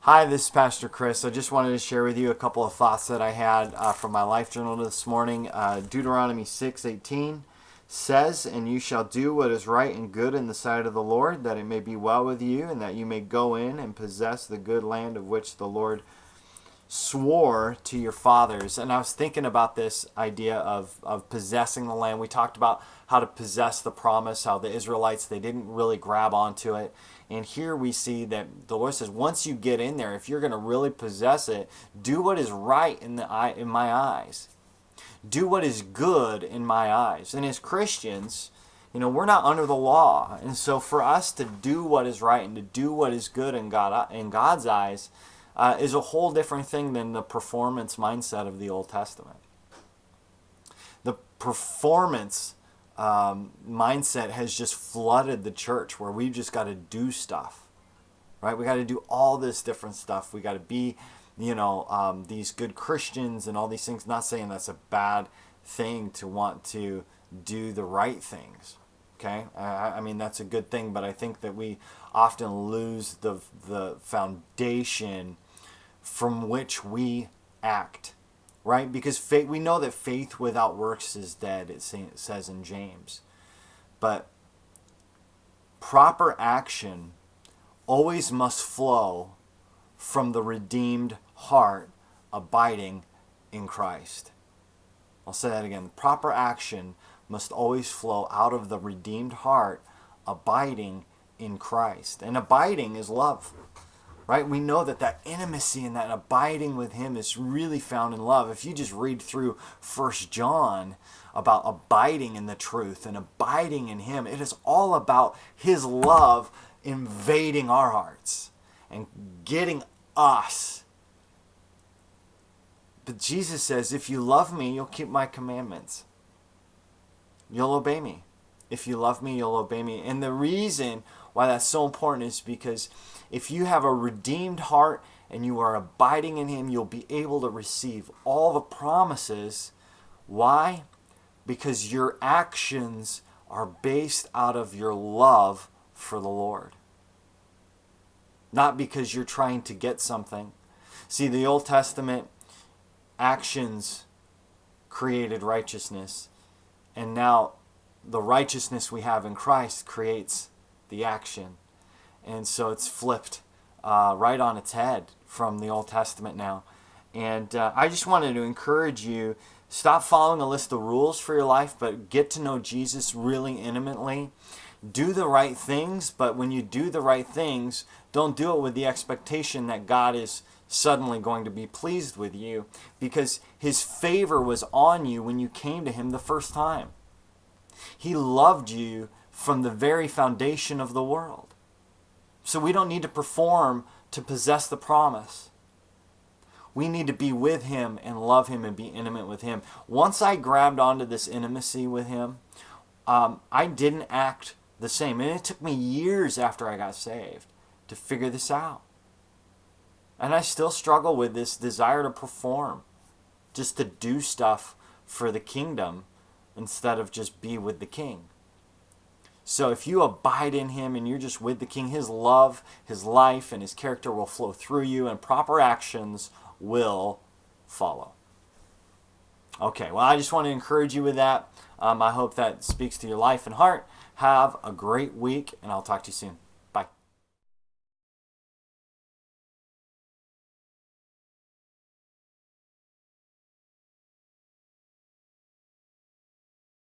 Hi, this is Pastor Chris. I just wanted to share with you a couple of thoughts that I had from my life journal this morning. Deuteronomy 6:18 says, "And you shall do what is right and good in the sight of the Lord, that it may be well with you, and that you may go in and possess the good land of which the Lord swore to your fathers." And I was thinking about this idea of possessing the land. We talked about how to possess the promise, how the Israelites, they didn't really grab onto it. And here we see that the Lord says, once you get in there, if you're going to really possess it, do what is right in my eyes. Do what is good in my eyes. And as Christians, we're not under the law. And so for us to do what is right and to do what is good in God's eyes is a whole different thing than the performance mindset of the Old Testament. The performance mindset has just flooded the church, where we've just got to do stuff, right? We got to do all this different stuff. We got to be, these good Christians and all these things. Not saying that's a bad thing to want to do the right things. Okay, I mean that's a good thing, but I think that we often lose the foundation from which we act. Right? Because faith, we know that faith without works is dead, it says in James. But proper action always must flow from the redeemed heart abiding in Christ. I'll say that again. Proper action must always flow out of the redeemed heart abiding in Christ. And abiding is love. Right? We know that intimacy and that abiding with Him is really found in love. If you just read through 1 John about abiding in the truth and abiding in Him, it is all about His love invading our hearts and getting us. But Jesus says, if you love me, you'll keep my commandments. You'll obey me. If you love me, you'll obey me. And the reason why that's so important is because if you have a redeemed heart and you are abiding in Him, you'll be able to receive all the promises. Why? Because your actions are based out of your love for the Lord. Not because you're trying to get something. See, the Old Testament actions created righteousness, and now the righteousness we have in Christ creates the action. And so it's flipped right on its head from the Old Testament now. And I just wanted to encourage you, stop following a list of rules for your life, but get to know Jesus really intimately. Do the right things, but when you do the right things, don't do it with the expectation that God is suddenly going to be pleased with you, because His favor was on you when you came to Him the first time. He loved you from the very foundation of the world. So we don't need to perform to possess the promise. We need to be with Him and love Him and be intimate with Him. Once I grabbed onto this intimacy with Him, I didn't act the same. And it took me years after I got saved to figure this out. And I still struggle with this desire to perform, just to do stuff for the kingdom instead of just be with the King. So if you abide in Him and you're just with the King, His love, His life, and His character will flow through you, and proper actions will follow. Okay, well, I just want to encourage you with that. I hope that speaks to your life and heart. Have a great week, and I'll talk to you soon.